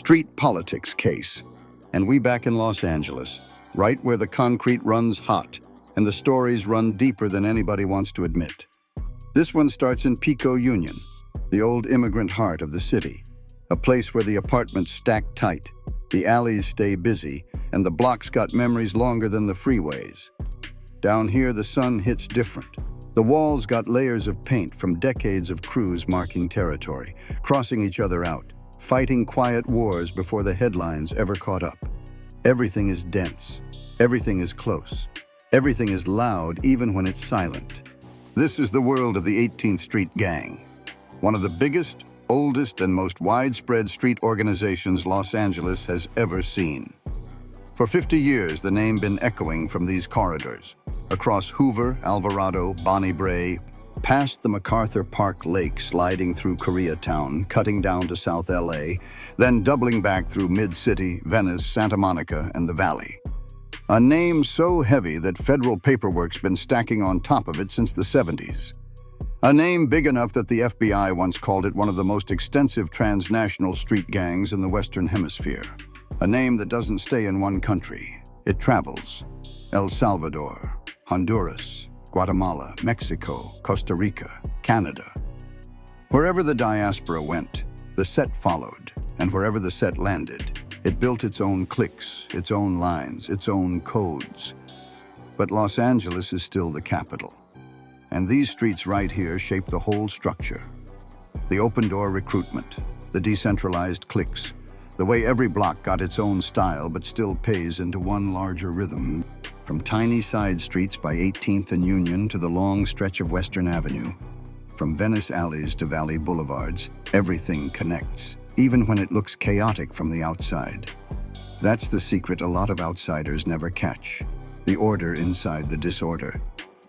street politics case. And we back in Los Angeles, right where the concrete runs hot and the stories run deeper than anybody wants to admit. This one starts in Pico-Union, the old immigrant heart of the city, a place where the apartments stack tight, the alleys stay busy, and the blocks got memories longer than the freeways. Down here, the sun hits different. The walls got layers of paint from decades of crews marking territory, crossing each other out, fighting quiet wars before the headlines ever caught up. Everything is dense. Everything is close. Everything is loud, even when it's silent. This is the world of the 18th Street Gang, one of the biggest, oldest, and most widespread street organizations Los Angeles has ever seen. For 50 years, the name been echoing from these corridors, across Hoover, Alvarado, Bonnie Bray, past the MacArthur Park Lake, sliding through Koreatown, cutting down to South LA, then doubling back through Mid-City, Venice, Santa Monica, and the Valley. A name so heavy that federal paperwork's been stacking on top of it since the 70s. A name big enough that the FBI once called it one of the most extensive transnational street gangs in the Western Hemisphere. A name that doesn't stay in one country. It travels. El Salvador, Honduras, Guatemala, Mexico, Costa Rica, Canada. Wherever the diaspora went, the set followed, and wherever the set landed, it built its own cliques, its own lines, its own codes. But Los Angeles is still the capital. And these streets right here shape the whole structure. The open-door recruitment, the decentralized cliques, the way every block got its own style but still pays into one larger rhythm. From tiny side streets by 18th and Union to the long stretch of Western Avenue, from Venice alleys to Valley boulevards, everything connects, even when it looks chaotic from the outside. That's the secret a lot of outsiders never catch. The order inside the disorder.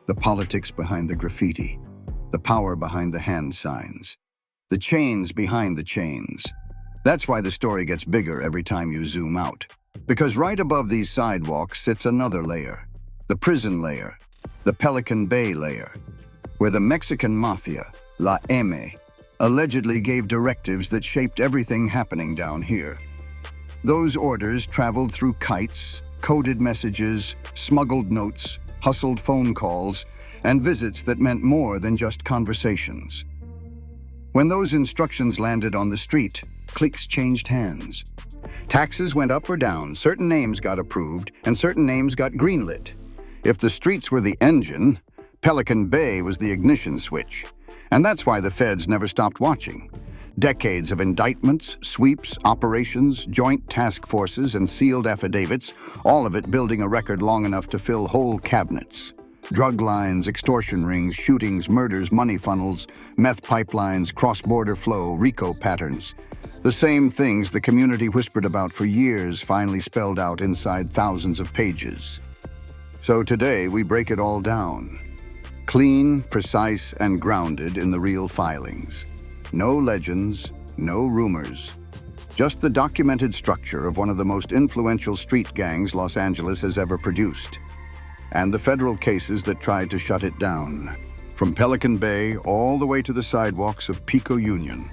The politics behind the graffiti. The power behind the hand signs. The chains behind the chains. That's why the story gets bigger every time you zoom out. Because right above these sidewalks sits another layer. The prison layer. The Pelican Bay layer. Where the Mexican Mafia, La M, allegedly gave directives that shaped everything happening down here. Those orders traveled through kites, coded messages, smuggled notes, hustled phone calls, and visits that meant more than just conversations. When those instructions landed on the street, cliques changed hands. Taxes went up or down, certain names got approved, and certain names got greenlit. If the streets were the engine, Pelican Bay was the ignition switch. And that's why the feds never stopped watching. Decades of indictments, sweeps, operations, joint task forces, and sealed affidavits, all of it building a record long enough to fill whole cabinets. Drug lines, extortion rings, shootings, murders, money funnels, meth pipelines, cross-border flow, RICO patterns. The same things the community whispered about for years finally spelled out inside thousands of pages. So today we break it all down. Clean, precise, and grounded in the real filings. No legends, no rumors. Just the documented structure of one of the most influential street gangs Los Angeles has ever produced. And the federal cases that tried to shut it down. From Pelican Bay all the way to the sidewalks of Pico-Union.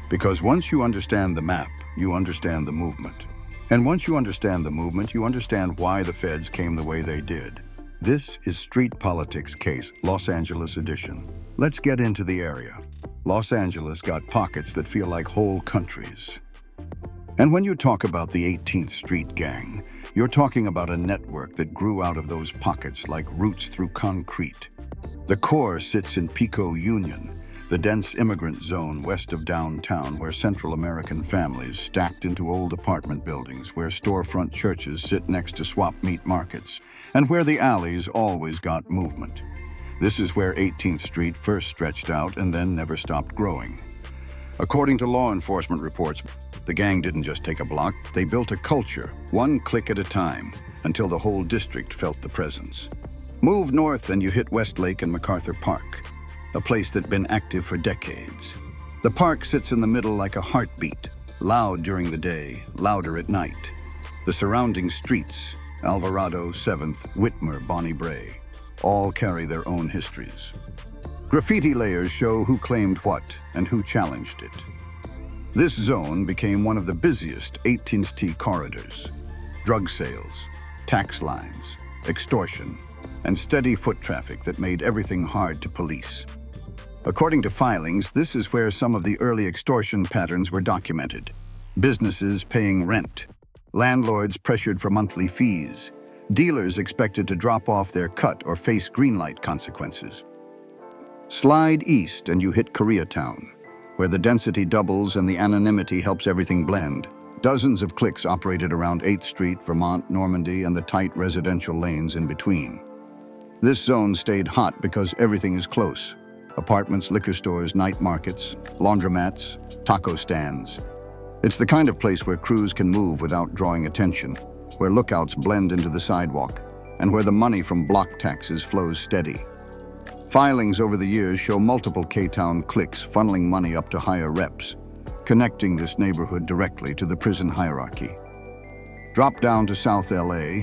Because once you understand the map, you understand the movement. And once you understand the movement, you understand why the feds came the way they did. This is Street Politics Case, Los Angeles edition. Let's get into the area. Los Angeles got pockets that feel like whole countries. And when you talk about the 18th Street Gang, you're talking about a network that grew out of those pockets like roots through concrete. The core sits in Pico-Union, the dense immigrant zone west of downtown where Central American families stacked into old apartment buildings, where storefront churches sit next to swap meat markets, and where the alleys always got movement. This is where 18th Street first stretched out and then never stopped growing. According to law enforcement reports, the gang didn't just take a block, they built a culture, one clique at a time, until the whole district felt the presence. Move north and you hit Westlake and MacArthur Park, a place that'd been active for decades. The park sits in the middle like a heartbeat, loud during the day, louder at night. The surrounding streets, Alvarado, 7th, Whitmer, Bonnie Bray, all carry their own histories. Graffiti layers show who claimed what and who challenged it. This zone became one of the busiest 18th Street corridors. Drug sales, tax lines, extortion, and steady foot traffic that made everything hard to police. According to filings, this is where some of the early extortion patterns were documented. Businesses paying rent, landlords pressured for monthly fees, dealers expected to drop off their cut or face green light consequences. Slide east and you hit Koreatown, where the density doubles and the anonymity helps everything blend. Dozens of cliques operated around 8th Street, Vermont, Normandy, and the tight residential lanes in between. This zone stayed hot because everything is close. Apartments, liquor stores, night markets, laundromats, taco stands. It's the kind of place where crews can move without drawing attention, where lookouts blend into the sidewalk, and where the money from block taxes flows steady. Filings over the years show multiple K-Town cliques funneling money up to higher reps, connecting this neighborhood directly to the prison hierarchy. Drop down to South LA,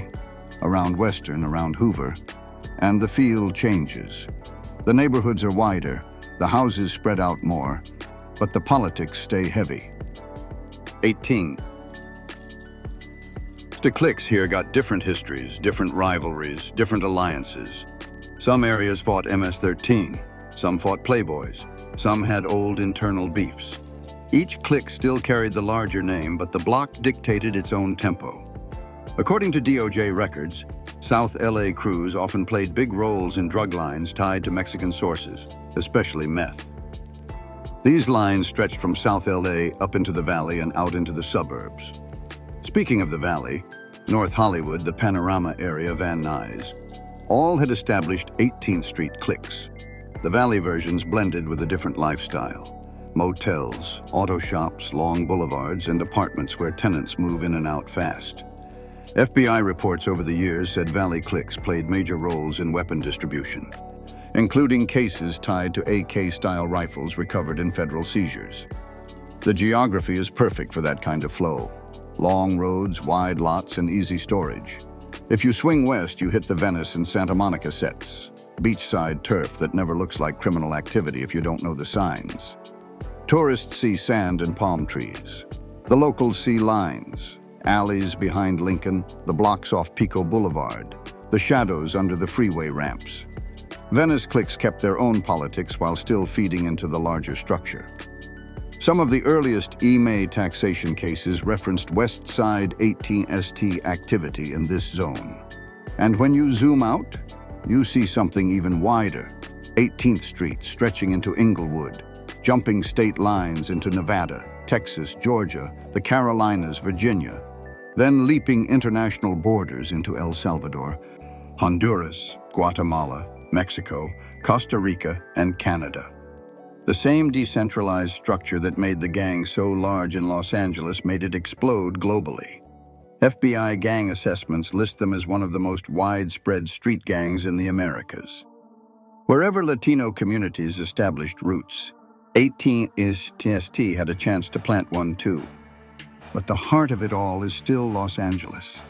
around Western, around Hoover, and the field changes. The neighborhoods are wider, the houses spread out more, but the politics stay heavy. 18. The cliques here got different histories, different rivalries, different alliances. Some areas fought MS-13, some fought Playboys, some had old internal beefs. Each clique still carried the larger name, but the block dictated its own tempo. According to DOJ records, South LA crews often played big roles in drug lines tied to Mexican sources, especially meth. These lines stretched from South LA up into the valley and out into the suburbs. Speaking of the valley, North Hollywood, the Panorama area, Van Nuys, all had established 18th Street cliques. The valley versions blended with a different lifestyle. Motels, auto shops, long boulevards, and apartments where tenants move in and out fast. FBI reports over the years said valley cliques played major roles in weapon distribution, including cases tied to AK-style rifles recovered in federal seizures. The geography is perfect for that kind of flow. Long roads, wide lots, and easy storage. If you swing west, you hit the Venice and Santa Monica sets, beachside turf that never looks like criminal activity if you don't know the signs. Tourists see sand and palm trees. The locals see lines, alleys behind Lincoln, the blocks off Pico Boulevard, the shadows under the freeway ramps. Venice cliques kept their own politics while still feeding into the larger structure. Some of the earliest E-May taxation cases referenced West Side 18ST activity in this zone. And when you zoom out, you see something even wider. 18th Street stretching into Inglewood, jumping state lines into Nevada, Texas, Georgia, the Carolinas, Virginia, then leaping international borders into El Salvador, Honduras, Guatemala, Mexico, Costa Rica, and Canada. The same decentralized structure that made the gang so large in Los Angeles made it explode globally. FBI gang assessments list them as one of the most widespread street gangs in the Americas. Wherever Latino communities established roots, 18ST had a chance to plant one too. But the heart of it all is still Los Angeles.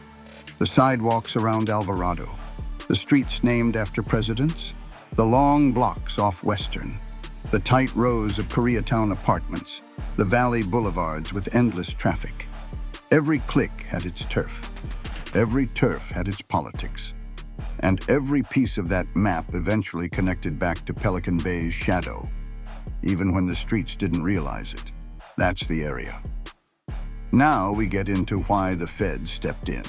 The sidewalks around Alvarado, the streets named after presidents, the long blocks off Western, the tight rows of Koreatown apartments, the valley boulevards with endless traffic. Every clique had its turf. Every turf had its politics. And every piece of that map eventually connected back to Pelican Bay's shadow, even when the streets didn't realize it. That's the area. Now we get into why the feds stepped in.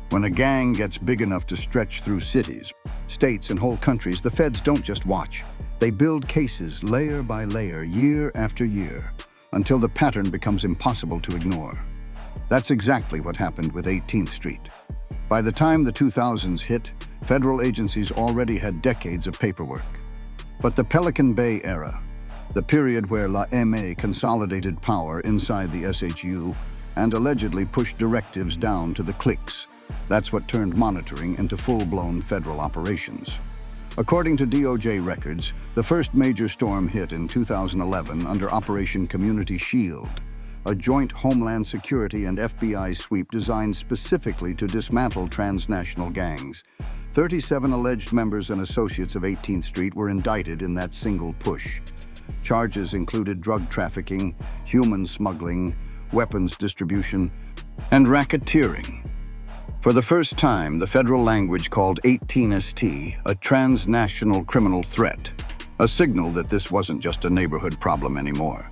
When a gang gets big enough to stretch through cities, states, and whole countries, the feds don't just watch. They build cases layer by layer, year after year, until the pattern becomes impossible to ignore. That's exactly what happened with 18th Street. By the time the 2000s hit, federal agencies already had decades of paperwork. But the Pelican Bay era, the period where La MA consolidated power inside the SHU and allegedly pushed directives down to the cliques, that's what turned monitoring into full-blown federal operations. According to DOJ records, the first major storm hit in 2011 under Operation Community Shield, a joint Homeland Security and FBI sweep designed specifically to dismantle transnational gangs. 37 alleged members and associates of 18th Street were indicted in that single push. Charges included drug trafficking, human smuggling, weapons distribution, and racketeering. For the first time, the federal language called 18ST a transnational criminal threat, a signal that this wasn't just a neighborhood problem anymore.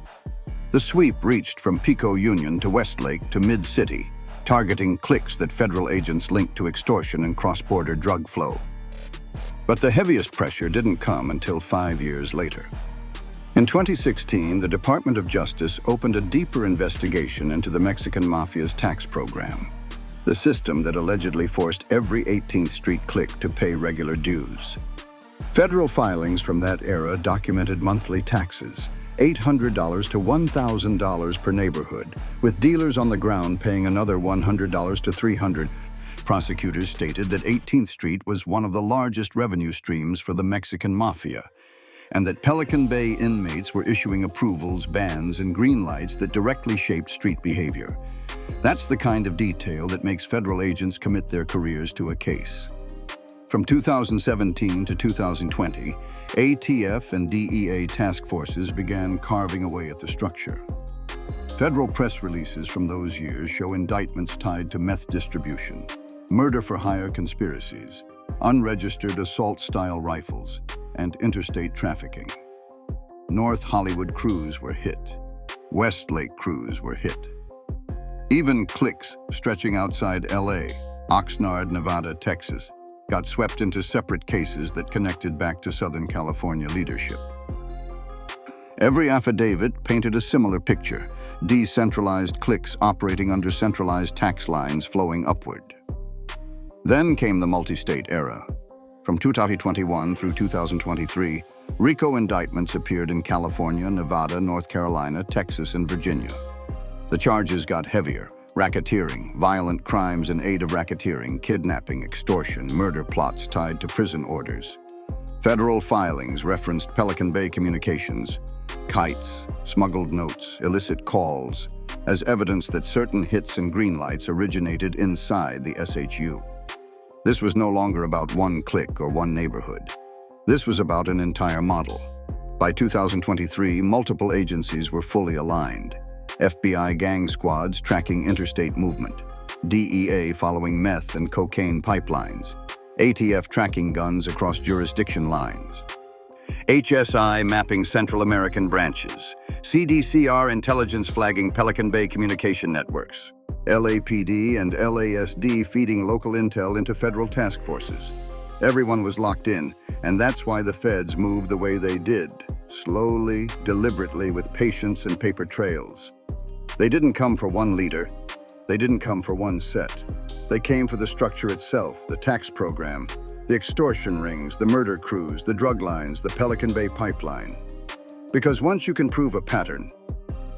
The sweep reached from Pico-Union to Westlake to Mid-City, targeting cliques that federal agents linked to extortion and cross-border drug flow. But the heaviest pressure didn't come until 5 years later. In 2016, the Department of Justice opened a deeper investigation into the Mexican Mafia's tax program, the system that allegedly forced every 18th Street clique to pay regular dues. Federal filings from that era documented monthly taxes, $800 to $1,000 per neighborhood, with dealers on the ground paying another $100 to $300. Prosecutors stated that 18th Street was one of the largest revenue streams for the Mexican Mafia, and that Pelican Bay inmates were issuing approvals, bans, and green lights that directly shaped street behavior. That's the kind of detail that makes federal agents commit their careers to a case. From 2017 to 2020, ATF and DEA task forces began carving away at the structure. Federal press releases from those years show indictments tied to meth distribution, murder-for-hire conspiracies, unregistered assault-style rifles, and interstate trafficking. North Hollywood crews were hit. Westlake crews were hit. Even cliques stretching outside LA, Oxnard, Nevada, Texas, got swept into separate cases that connected back to Southern California leadership. Every affidavit painted a similar picture: decentralized cliques operating under centralized tax lines flowing upward. Then came the multi-state era. From 2021 through 2023, RICO indictments appeared in California, Nevada, North Carolina, Texas, and Virginia. The charges got heavier: racketeering, violent crimes in aid of racketeering, kidnapping, extortion, murder plots tied to prison orders. Federal filings referenced Pelican Bay communications, kites, smuggled notes, illicit calls, as evidence that certain hits and green lights originated inside the SHU. This was no longer about one clique or one neighborhood. This was about an entire model. By 2023, multiple agencies were fully aligned. FBI gang squads tracking interstate movement, DEA following meth and cocaine pipelines, ATF tracking guns across jurisdiction lines, HSI mapping Central American branches, CDCR intelligence flagging Pelican Bay communication networks, LAPD and LASD feeding local intel into federal task forces. Everyone was locked in, and that's why the feds moved the way they did, slowly, deliberately, with patience and paper trails. They didn't come for one leader. They didn't come for one set. They came for the structure itself, the tax program, the extortion rings, the murder crews, the drug lines, the Pelican Bay pipeline. Because once you can prove a pattern,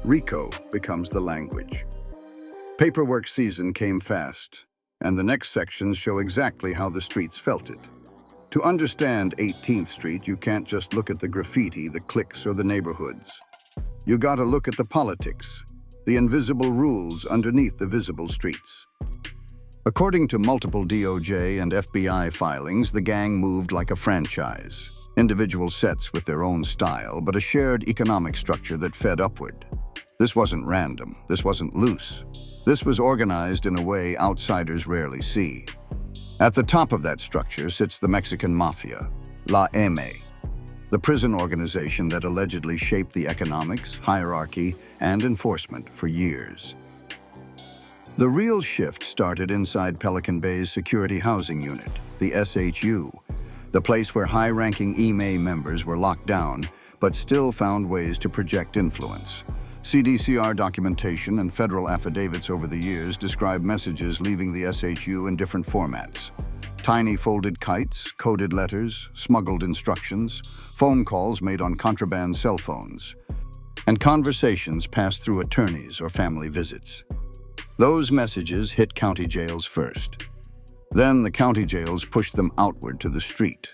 RICO becomes the language. Paperwork season came fast, and the next sections show exactly how the streets felt it. To understand 18th Street, you can't just look at the graffiti, the cliques, or the neighborhoods. You gotta look at the politics, the invisible rules underneath the visible streets. According to multiple DOJ and FBI filings, the gang moved like a franchise. Individual sets with their own style, but a shared economic structure that fed upward. This wasn't random. This wasn't loose. This was organized in a way outsiders rarely see. At the top of that structure sits the Mexican Mafia, La M, the prison organization that allegedly shaped the economics, hierarchy, and enforcement for years. The real shift started inside Pelican Bay's Security Housing Unit, the SHU, the place where high-ranking EMA members were locked down, but still found ways to project influence. CDCR documentation and federal affidavits over the years describe messages leaving the SHU in different formats. Tiny folded kites, coded letters, smuggled instructions, phone calls made on contraband cell phones, and conversations passed through attorneys or family visits. Those messages hit county jails first. Then the county jails pushed them outward to the street.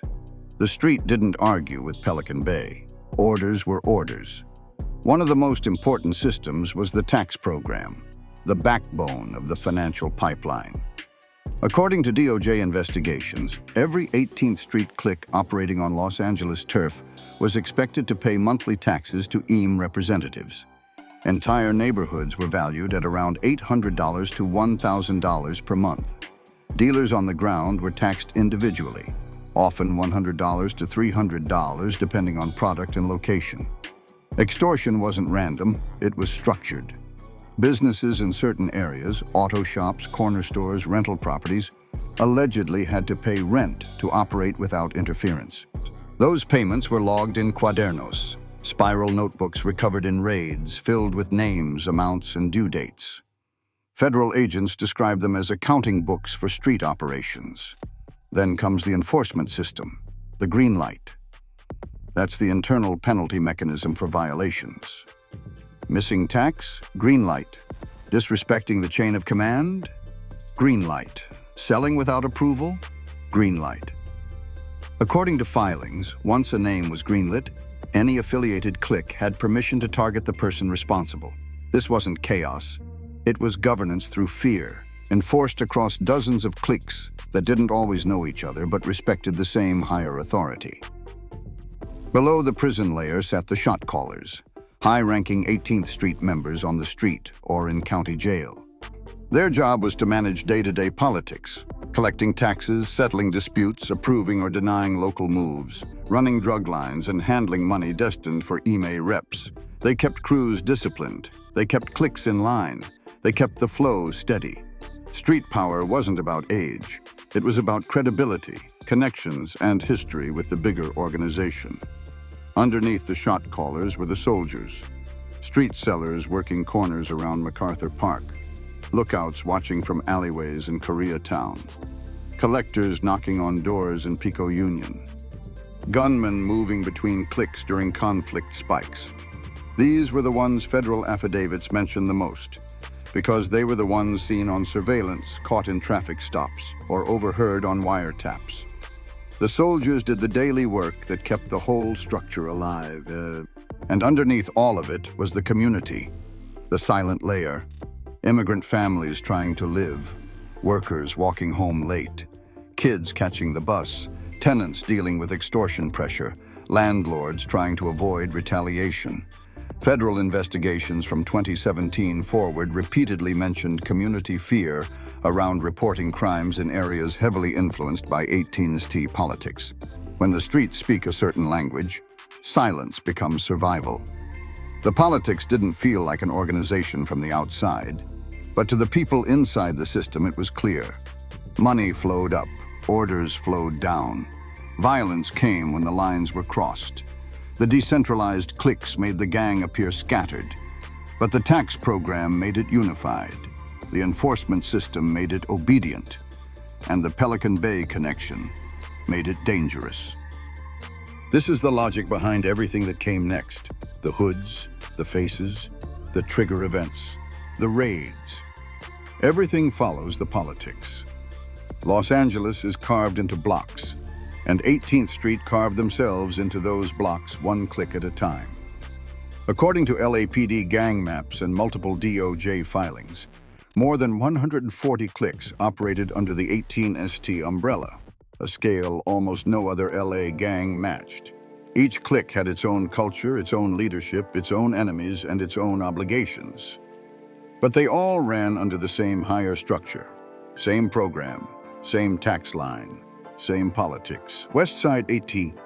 The street didn't argue with Pelican Bay. Orders were orders. One of the most important systems was the tax program, the backbone of the financial pipeline. According to DOJ investigations, every 18th Street clique operating on Los Angeles turf was expected to pay monthly taxes to EAM representatives. Entire neighborhoods were valued at around $800 to $1,000 per month. Dealers on the ground were taxed individually, often $100 to $300 depending on product and location. Extortion wasn't random, it was structured. Businesses in certain areas, auto shops, corner stores, rental properties, allegedly had to pay rent to operate without interference. Those payments were logged in cuadernos, spiral notebooks recovered in raids, filled with names, amounts, and due dates. Federal agents describe them as accounting books for street operations. Then comes the enforcement system, the green light. That's the internal penalty mechanism for violations. Missing tax? Green light. Disrespecting the chain of command? Green light. Selling without approval? Green light. According to filings, once a name was greenlit, any affiliated clique had permission to target the person responsible. This wasn't chaos. It was governance through fear, enforced across dozens of cliques that didn't always know each other but respected the same higher authority. Below the prison layer sat the shot callers, high-ranking 18th Street members on the street or in county jail. Their job was to manage day-to-day politics, collecting taxes, settling disputes, approving or denying local moves, running drug lines, and handling money destined for EMA reps. They kept crews disciplined. They kept cliques in line. They kept the flow steady. Street power wasn't about age. It was about credibility, connections, and history with the bigger organization. Underneath the shot callers were the soldiers, street sellers working corners around MacArthur Park, lookouts watching from alleyways in Koreatown, collectors knocking on doors in Pico-Union, gunmen moving between cliques during conflict spikes. These were the ones federal affidavits mentioned the most, because they were the ones seen on surveillance, caught in traffic stops, or overheard on wiretaps. The soldiers did the daily work that kept the whole structure alive. And underneath all of it was the community, the silent layer. Immigrant families trying to live, workers walking home late, kids catching the bus, tenants dealing with extortion pressure, landlords trying to avoid retaliation. Federal investigations from 2017 forward repeatedly mentioned community fear around reporting crimes in areas heavily influenced by 18th politics. When the streets speak a certain language, silence becomes survival. The politics didn't feel like an organization from the outside, but to the people inside the system it was clear. Money flowed up, orders flowed down. Violence came when the lines were crossed. The decentralized cliques made the gang appear scattered, but the tax program made it unified. The enforcement system made it obedient, and the Pelican Bay connection made it dangerous. This is the logic behind everything that came next. The hoods, the faces, the trigger events, the raids. Everything follows the politics. Los Angeles is carved into blocks, and 18th Street carved themselves into those blocks one click at a time. According to LAPD gang maps and multiple DOJ filings, more than 140 cliques operated under the 18ST umbrella, a scale almost no other LA gang matched. Each clique had its own culture, its own leadership, its own enemies, and its own obligations. But they all ran under the same higher structure, same program, same tax line, same politics. Westside 18.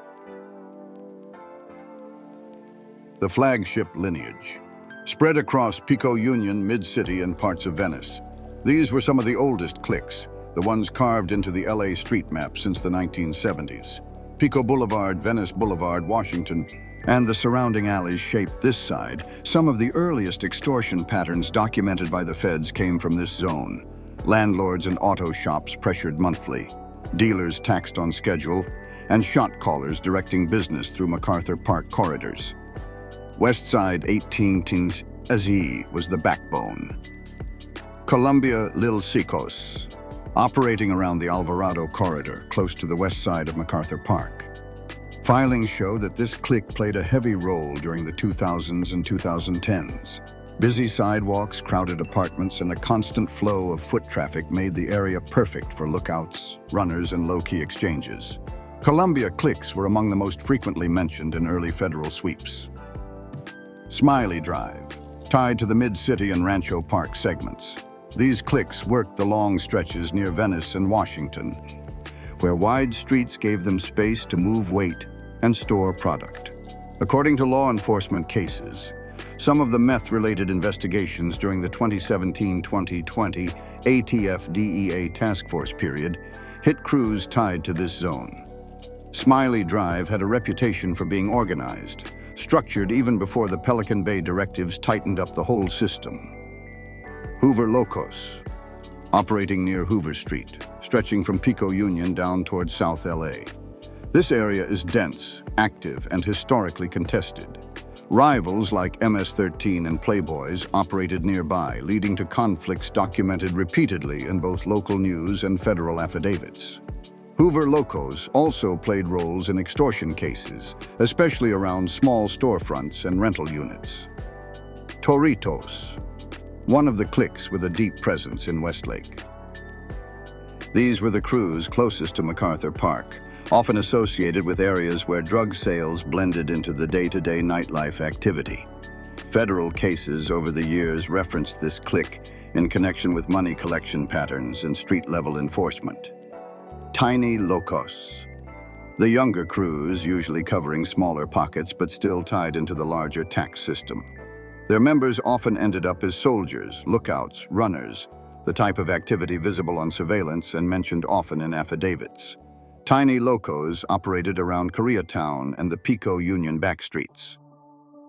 The flagship lineage. Spread across Pico-Union, Mid-City, and parts of Venice. These were some of the oldest cliques, the ones carved into the LA street map since the 1970s. Pico Boulevard, Venice Boulevard, Washington, and the surrounding alleys shaped this side. Some of the earliest extortion patterns documented by the feds came from this zone. Landlords and auto shops pressured monthly, dealers taxed on schedule, and shot callers directing business through MacArthur Park corridors. Westside 18 Azi was the backbone. Colombia Lil Sicos, operating around the Alvarado corridor, close to the west side of MacArthur Park. Filings show that this clique played a heavy role during the 2000s and 2010s. Busy sidewalks, crowded apartments, and a constant flow of foot traffic made the area perfect for lookouts, runners, and low-key exchanges. Columbia cliques were among the most frequently mentioned in early federal sweeps. Smiley Drive, tied to the Mid-City and Rancho Park segments. These cliques worked the long stretches near Venice and Washington, where wide streets gave them space to move weight and store product. According to law enforcement cases, some of the meth-related investigations during the 2017-2020 ATF-DEA task force period hit crews tied to this zone. Smiley Drive had a reputation for being organized, structured even before the Pelican Bay directives tightened up the whole system. Hoover Locos, operating near Hoover Street, stretching from Pico-Union down towards South LA. This area is dense, active, and historically contested. Rivals like MS-13 and Playboys operated nearby, leading to conflicts documented repeatedly in both local news and federal affidavits. Hoover Locos also played roles in extortion cases, especially around small storefronts and rental units. Toritos, one of the cliques with a deep presence in Westlake. These were the crews closest to MacArthur Park, often associated with areas where drug sales blended into the day-to-day nightlife activity. Federal cases over the years referenced this clique in connection with money collection patterns and street-level enforcement. Tiny Locos, the younger crews usually covering smaller pockets but still tied into the larger tax system. Their members often ended up as soldiers, lookouts, runners, the type of activity visible on surveillance and mentioned often in affidavits. Tiny Locos operated around Koreatown and the Pico-Union backstreets.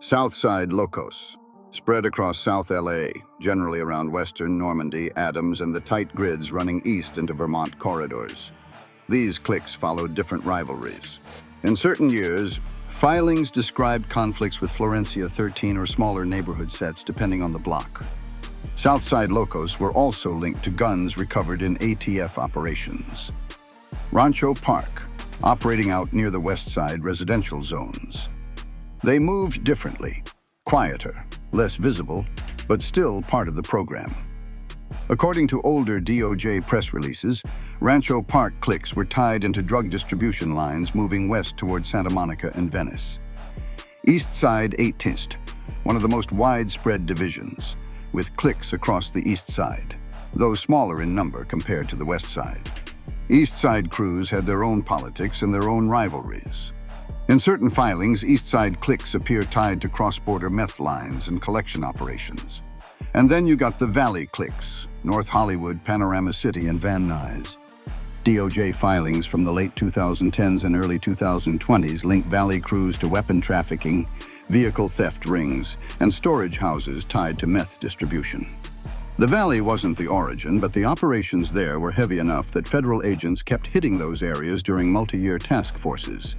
Southside Locos, spread across South LA, generally around Western, Normandy, Adams, and the tight grids running east into Vermont corridors. These cliques followed different rivalries. In certain years, filings described conflicts with Florencia 13 or smaller neighborhood sets depending on the block. Southside Locos were also linked to guns recovered in ATF operations. Rancho Park, operating out near the West Side residential zones. They moved differently, quieter, less visible, but still part of the program. According to older DOJ press releases, Rancho Park cliques were tied into drug distribution lines moving west toward Santa Monica and Venice. East Side 18th, one of the most widespread divisions, with cliques across the East Side, though smaller in number compared to the West Side. East Side crews had their own politics and their own rivalries. In certain filings, East Side cliques appear tied to cross-border meth lines and collection operations. And then you got the Valley cliques, North Hollywood, Panorama City, and Van Nuys. DOJ filings from the late 2010s and early 2020s link Valley crews to weapon trafficking, vehicle theft rings, and storage houses tied to meth distribution. The Valley wasn't the origin, but the operations there were heavy enough that federal agents kept hitting those areas during multi-year task forces.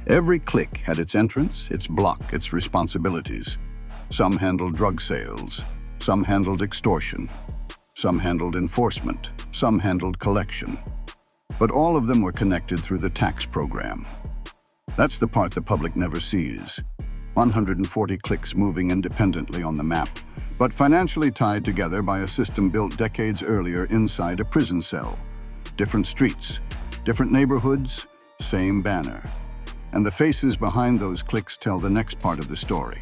Every clique had its entrance, its block, its responsibilities. Some handled drug sales, some handled extortion, some handled enforcement, some handled collection. But all of them were connected through the tax program. That's the part the public never sees. 140 cliques moving independently on the map, but financially tied together by a system built decades earlier inside a prison cell. Different streets, different neighborhoods, same banner. And the faces behind those cliques tell the next part of the story.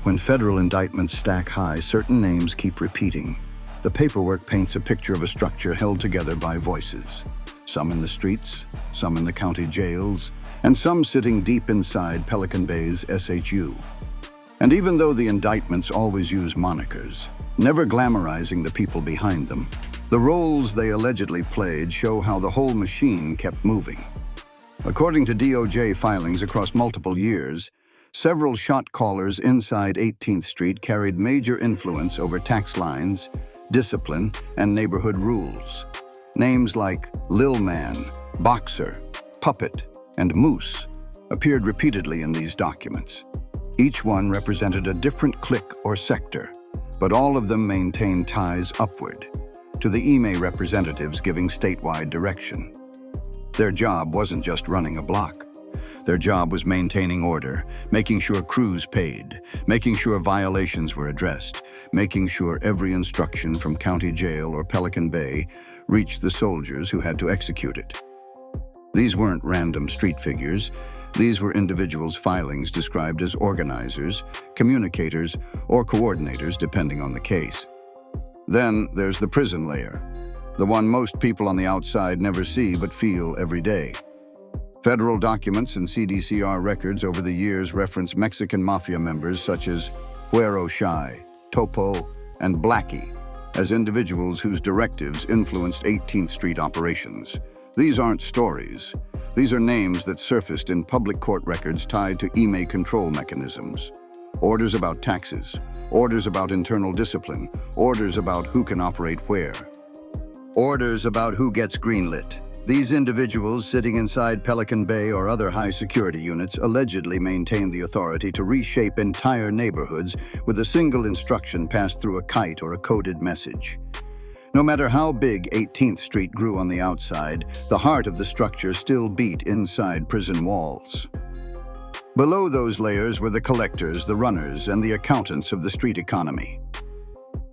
When federal indictments stack high, certain names keep repeating. The paperwork paints a picture of a structure held together by voices. Some in the streets, some in the county jails, and some sitting deep inside Pelican Bay's SHU. And even though the indictments always use monikers, never glamorizing the people behind them, the roles they allegedly played show how the whole machine kept moving. According to DOJ filings across multiple years, several shot callers inside 18th Street carried major influence over tax lines, discipline, and neighborhood rules. Names like Lil Man, Boxer, Puppet, and Moose appeared repeatedly in these documents. Each one represented a different clique or sector, but all of them maintained ties upward, to the IME representatives giving statewide direction. Their job wasn't just running a block. Their job was maintaining order, making sure crews paid, making sure violations were addressed, making sure every instruction from county jail or Pelican Bay reached the soldiers who had to execute it. These weren't random street figures. These were individuals' filings described as organizers, communicators, or coordinators, depending on the case. Then there's the prison layer, the one most people on the outside never see but feel every day. Federal documents and CDCR records over the years reference Mexican Mafia members such as Güero Shy, Topo, and Blackie as individuals whose directives influenced 18th Street operations. These aren't stories. These are names that surfaced in public court records tied to IME control mechanisms. Orders about taxes, orders about internal discipline, orders about who can operate where. Orders about who gets greenlit. These individuals sitting inside Pelican Bay or other high-security units allegedly maintained the authority to reshape entire neighborhoods with a single instruction passed through a kite or a coded message. No matter how big 18th Street grew on the outside, the heart of the structure still beat inside prison walls. Below those layers were the collectors, the runners, and the accountants of the street economy.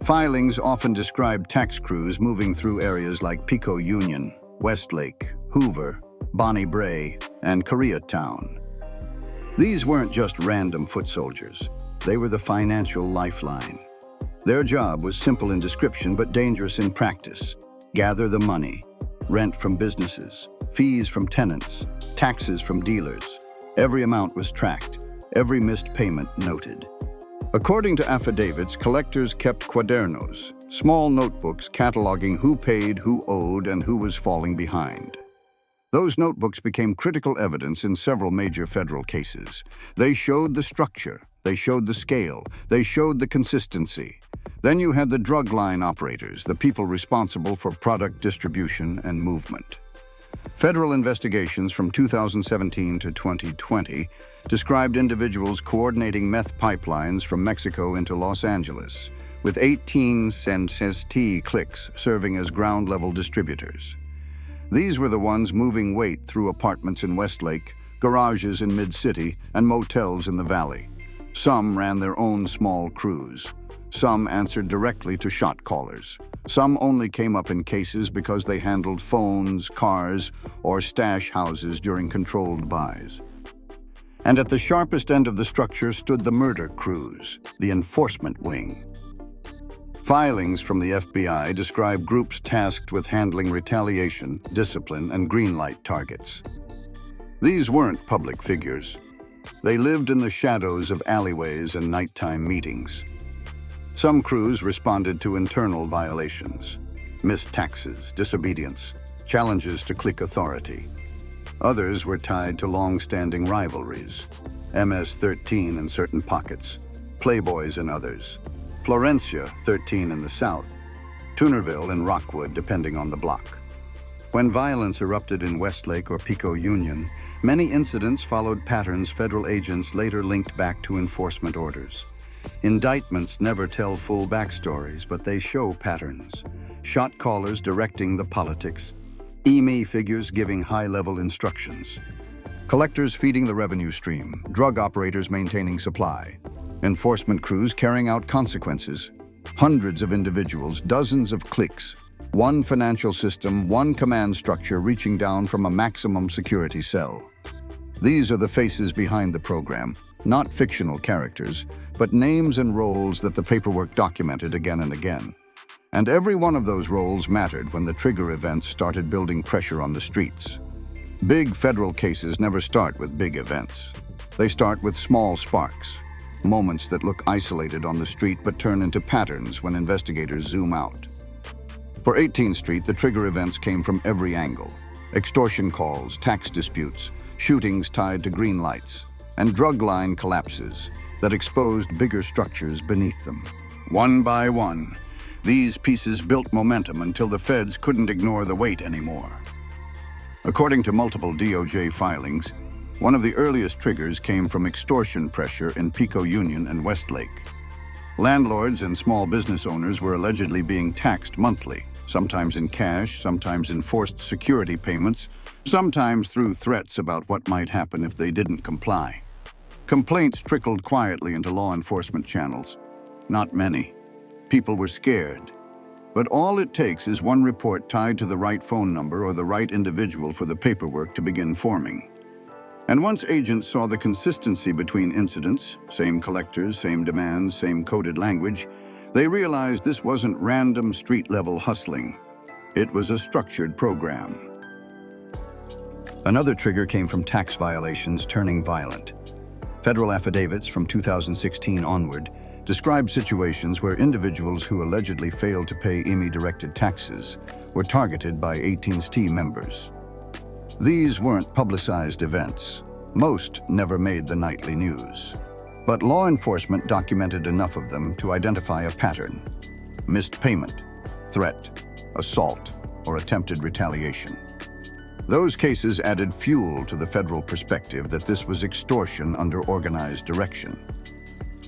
Filings often described tax crews moving through areas like Pico-Union, Westlake, Hoover, Bonnie Bray, and Koreatown. These weren't just random foot soldiers. They were the financial lifeline. Their job was simple in description but dangerous in practice. Gather the money, rent from businesses, fees from tenants, taxes from dealers. Every amount was tracked, every missed payment noted. According to affidavits, collectors kept cuadernos, small notebooks cataloging who paid, who owed, and who was falling behind. Those notebooks became critical evidence in several major federal cases. They showed the structure, they showed the scale, they showed the consistency. Then you had the drug line operators, the people responsible for product distribution and movement. Federal investigations from 2017 to 2020 described individuals coordinating meth pipelines from Mexico into Los Angeles, with 18 CDCR cliques serving as ground-level distributors. These were the ones moving weight through apartments in Westlake, garages in Mid-City, and motels in the Valley. Some ran their own small crews. Some answered directly to shot callers. Some only came up in cases because they handled phones, cars, or stash houses during controlled buys. And at the sharpest end of the structure stood the murder crews, the enforcement wing. Filings from the FBI describe groups tasked with handling retaliation, discipline, and green light targets. These weren't public figures. They lived in the shadows of alleyways and nighttime meetings. Some crews responded to internal violations, missed taxes, disobedience, challenges to clique authority. Others were tied to long-standing rivalries, MS-13 in certain pockets, Playboys in others, Florencia 13 in the south, Tunerville and Rockwood depending on the block. When violence erupted in Westlake or Pico-Union, many incidents followed patterns federal agents later linked back to enforcement orders. Indictments never tell full backstories, but they show patterns. Shot callers directing the politics, IME figures giving high-level instructions, collectors feeding the revenue stream, drug operators maintaining supply, enforcement crews carrying out consequences, hundreds of individuals, dozens of cliques, one financial system, one command structure reaching down from a maximum security cell. These are the faces behind the program, not fictional characters, but names and roles that the paperwork documented again and again. And every one of those roles mattered when the trigger events started building pressure on the streets. Big federal cases never start with big events. They start with small sparks, moments that look isolated on the street but turn into patterns when investigators zoom out. For 18th Street, the trigger events came from every angle. Extortion calls, tax disputes, shootings tied to green lights, and drug line collapses that exposed bigger structures beneath them. One by one, these pieces built momentum until the feds couldn't ignore the weight anymore. According to multiple DOJ filings, one of the earliest triggers came from extortion pressure in Pico-Union and Westlake. Landlords and small business owners were allegedly being taxed monthly, sometimes in cash, sometimes in forced security payments, sometimes through threats about what might happen if they didn't comply. Complaints trickled quietly into law enforcement channels. Not many. People were scared. But all it takes is one report tied to the right phone number or the right individual for the paperwork to begin forming. And once agents saw the consistency between incidents, same collectors, same demands, same coded language, they realized this wasn't random street-level hustling. It was a structured program. Another trigger came from tax violations turning violent. Federal affidavits from 2016 onward described situations where individuals who allegedly failed to pay IMI-directed taxes were targeted by 18T members. These weren't publicized events. Most never made the nightly news. But law enforcement documented enough of them to identify a pattern: missed payment, threat, assault, or attempted retaliation. Those cases added fuel to the federal perspective that this was extortion under organized direction.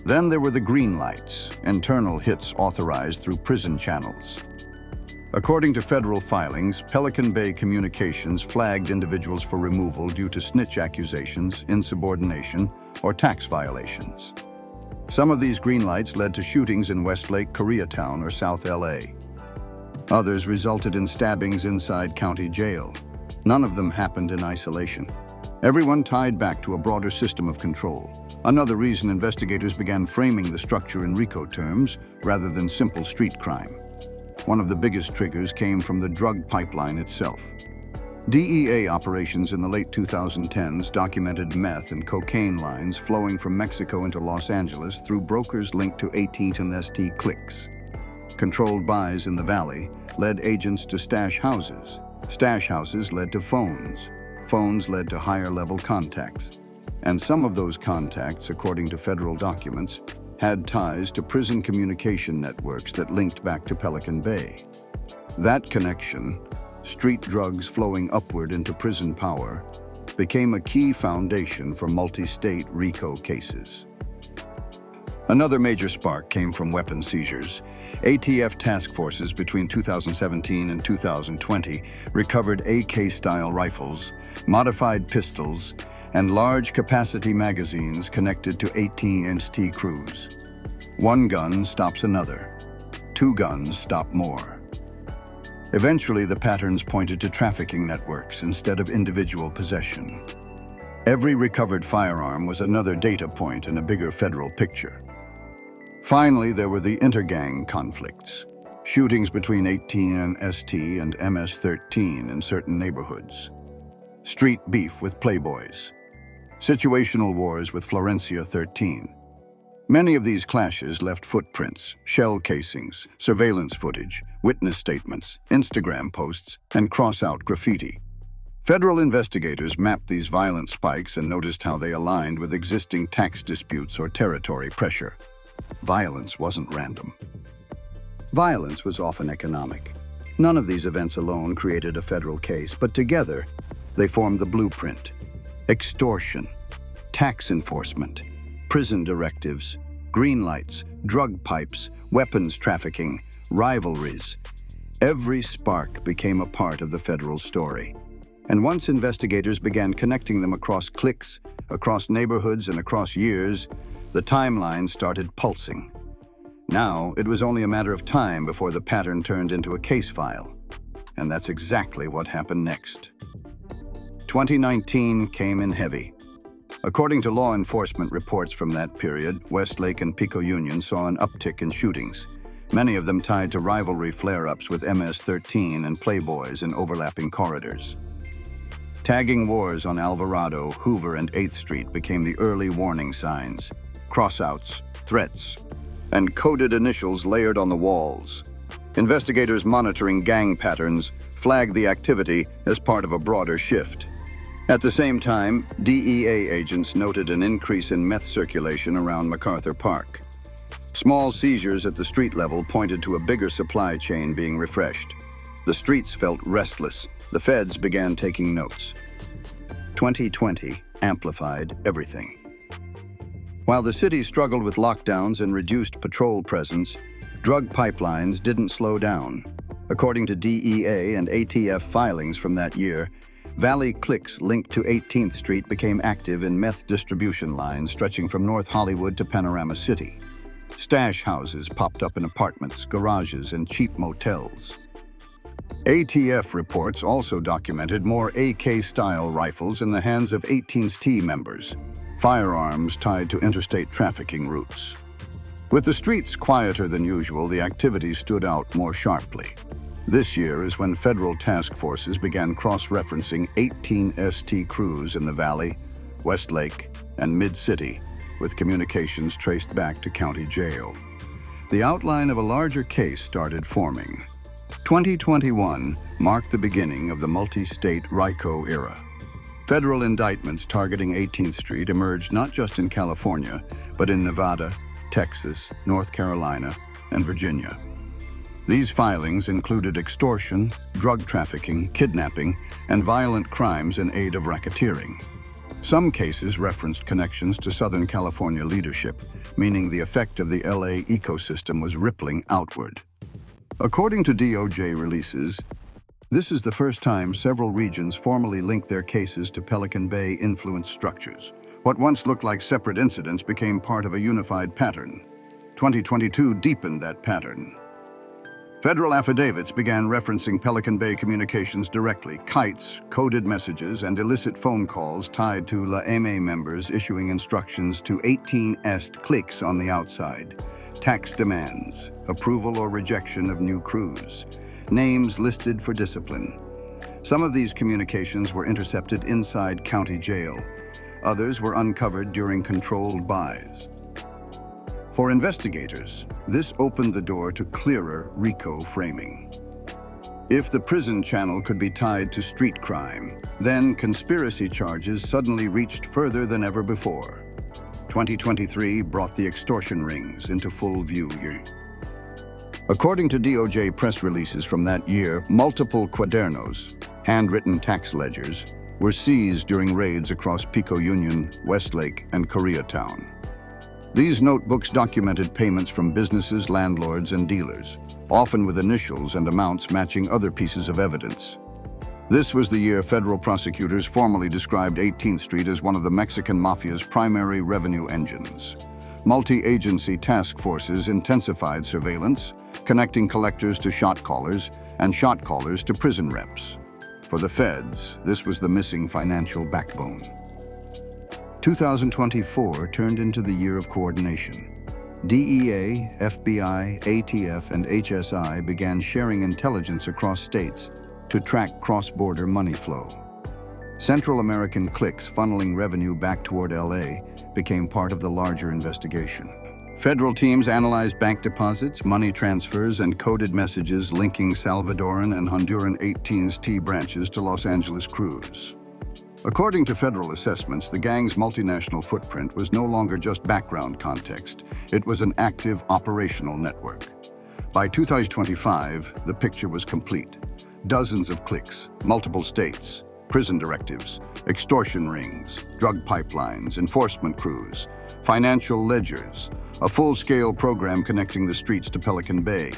Then there were the green lights, internal hits authorized through prison channels. According to federal filings, Pelican Bay Communications flagged individuals for removal due to snitch accusations, insubordination, or tax violations. Some of these green lights led to shootings in Westlake, Koreatown, or South LA. Others resulted in stabbings inside county jail. None of them happened in isolation. Everyone tied back to a broader system of control. Another reason investigators began framing the structure in RICO terms rather than simple street crime. One of the biggest triggers came from the drug pipeline itself. DEA operations in the late 2010s documented meth and cocaine lines flowing from Mexico into Los Angeles through brokers linked to 18 and ST cliques. Controlled buys in the valley led agents to stash houses. Stash houses led to phones. Phones led to higher-level contacts. And some of those contacts, according to federal documents, had ties to prison communication networks that linked back to Pelican Bay. That connection, street drugs flowing upward into prison power, became a key foundation for multi-state RICO cases. Another major spark came from weapon seizures. ATF task forces between 2017 and 2020 recovered AK-style rifles, modified pistols, and large-capacity magazines connected to 18-inch crews. One gun stops another. Two guns stop more. Eventually, the patterns pointed to trafficking networks instead of individual possession. Every recovered firearm was another data point in a bigger federal picture. Finally, there were the intergang conflicts, shootings between 18 and ST and MS-13 in certain neighborhoods, street beef with playboys, situational wars with Florencia 13. Many of these clashes left footprints, shell casings, surveillance footage, witness statements, Instagram posts, and cross-out graffiti. Federal investigators mapped these violent spikes and noticed how they aligned with existing tax disputes or territory pressure. Violence wasn't random. Violence was often economic. None of these events alone created a federal case, but together, they formed the blueprint. Extortion, tax enforcement, prison directives, green lights, drug pipes, weapons trafficking, rivalries. Every spark became a part of the federal story. And once investigators began connecting them across cliques, across neighborhoods, and across years, the timeline started pulsing. Now, it was only a matter of time before the pattern turned into a case file. And that's exactly what happened next. 2019 came in heavy. According to law enforcement reports from that period, Westlake and Pico-Union saw an uptick in shootings, many of them tied to rivalry flare-ups with MS-13 and Playboys in overlapping corridors. Tagging wars on Alvarado, Hoover, and 8th Street became the early warning signs. Crossouts, threats, and coded initials layered on the walls. Investigators monitoring gang patterns flagged the activity as part of a broader shift. At the same time, DEA agents noted an increase in meth circulation around MacArthur Park. Small seizures at the street level pointed to a bigger supply chain being refreshed. The streets felt restless. The feds began taking notes. 2020 amplified everything. While the city struggled with lockdowns and reduced patrol presence, drug pipelines didn't slow down. According to DEA and ATF filings from that year, Valley cliques linked to 18th Street became active in meth distribution lines stretching from North Hollywood to Panorama City. Stash houses popped up in apartments, garages, and cheap motels. ATF reports also documented more AK-style rifles in the hands of 18th T members, firearms tied to interstate trafficking routes. With the streets quieter than usual, the activity stood out more sharply. This year is when federal task forces began cross-referencing 18 ST crews in the Valley, Westlake, and Mid-City, with communications traced back to county jail. The outline of a larger case started forming. 2021 marked the beginning of the multi-state RICO era. Federal indictments targeting 18th Street emerged not just in California, but in Nevada, Texas, North Carolina, and Virginia. These filings included extortion, drug trafficking, kidnapping, and violent crimes in aid of racketeering. Some cases referenced connections to Southern California leadership, meaning the effect of the LA ecosystem was rippling outward. According to DOJ releases, this is the first time several regions formally linked their cases to Pelican Bay influence structures. What once looked like separate incidents became part of a unified pattern. 2022 deepened that pattern. Federal affidavits began referencing Pelican Bay communications directly, kites, coded messages, and illicit phone calls tied to La M members issuing instructions to 18 Est cliques on the outside, tax demands, approval or rejection of new crews, names listed for discipline. Some of these communications were intercepted inside county jail. Others were uncovered during controlled buys. For investigators, this opened the door to clearer RICO framing. If the prison channel could be tied to street crime, then conspiracy charges suddenly reached further than ever before. 2023 brought the extortion rings into full view. According to DOJ press releases from that year, multiple cuadernos, handwritten tax ledgers, were seized during raids across Pico-Union, Westlake, and Koreatown. These notebooks documented payments from businesses, landlords, and dealers, often with initials and amounts matching other pieces of evidence. This was the year federal prosecutors formally described 18th Street as one of the Mexican Mafia's primary revenue engines. Multi-agency task forces intensified surveillance, connecting collectors to shot callers and shot callers to prison reps. For the feds, this was the missing financial backbone. 2024 turned into the year of coordination. DEA, FBI, ATF, and HSI began sharing intelligence across states to track cross-border money flow. Central American cliques funneling revenue back toward LA became part of the larger investigation. Federal teams analyzed bank deposits, money transfers, and coded messages linking Salvadoran and Honduran 18th T branches to Los Angeles crews. According to federal assessments, the gang's multinational footprint was no longer just background context. It was an active operational network. By 2025, the picture was complete. Dozens of cliques, multiple states, prison directives, extortion rings, drug pipelines, enforcement crews, financial ledgers, a full-scale program connecting the streets to Pelican Bay.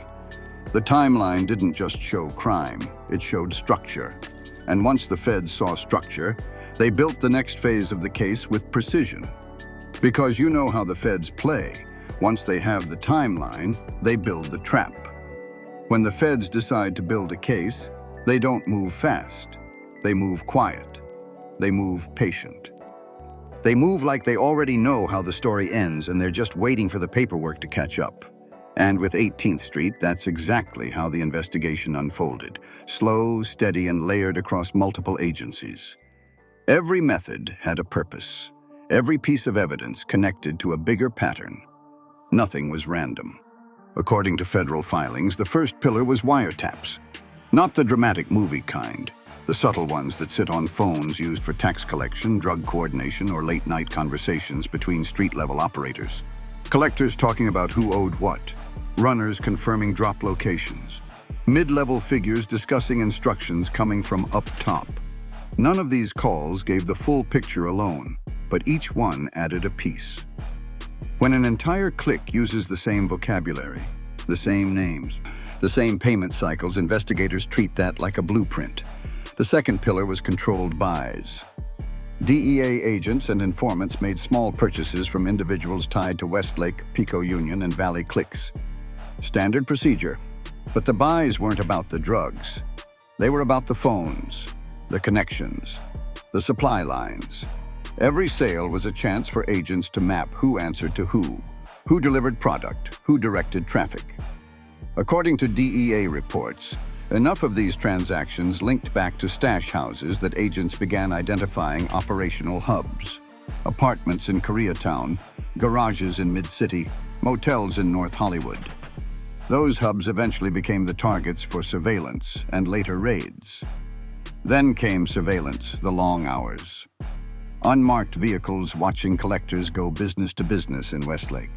The timeline didn't just show crime, it showed structure. And once the feds saw structure, they built the next phase of the case with precision. Because you know how the feds play. Once they have the timeline, they build the trap. When the feds decide to build a case, they don't move fast. They move quiet. They move patient. They move like they already know how the story ends and they're just waiting for the paperwork to catch up. And with 18th Street, that's exactly how the investigation unfolded. Slow, steady, and layered across multiple agencies. Every method had a purpose. Every piece of evidence connected to a bigger pattern. Nothing was random. According to federal filings, the first pillar was wiretaps. Not the dramatic movie kind, the subtle ones that sit on phones used for tax collection, drug coordination, or late-night conversations between street-level operators. Collectors talking about who owed what. Runners confirming drop locations. Mid-level figures discussing instructions coming from up top. None of these calls gave the full picture alone, but each one added a piece. When an entire clique uses the same vocabulary, the same names, the same payment cycles, investigators treat that like a blueprint. The second pillar was controlled buys. DEA agents and informants made small purchases from individuals tied to Westlake, Pico-Union, and Valley cliques. Standard procedure. But the buys weren't about the drugs. They were about the phones, the connections, the supply lines. Every sale was a chance for agents to map who answered to who delivered product, who directed traffic. According to DEA reports, enough of these transactions linked back to stash houses that agents began identifying operational hubs. Apartments in Koreatown, garages in Mid-City, motels in North Hollywood. Those hubs eventually became the targets for surveillance and later raids. Then came surveillance, the long hours. Unmarked vehicles watching collectors go business to business in Westlake.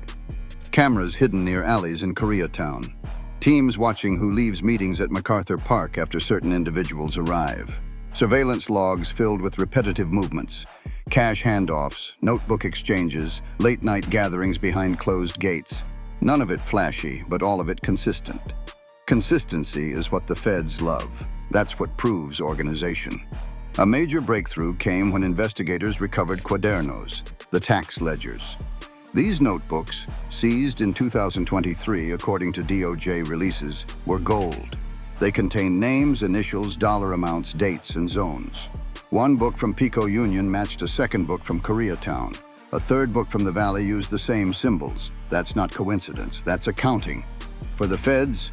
Cameras hidden near alleys in Koreatown. Teams watching who leaves meetings at MacArthur Park after certain individuals arrive. Surveillance logs filled with repetitive movements. Cash handoffs, notebook exchanges, late-night gatherings behind closed gates. None of it flashy, but all of it consistent. Consistency is what the feds love. That's what proves organization. A major breakthrough came when investigators recovered cuadernos, the tax ledgers. These notebooks, seized in 2023 according to DOJ releases, were gold. They contained names, initials, dollar amounts, dates, and zones. One book from Pico-Union matched a second book from Koreatown. A third book from the Valley used the same symbols. That's not coincidence, that's accounting. For the feds,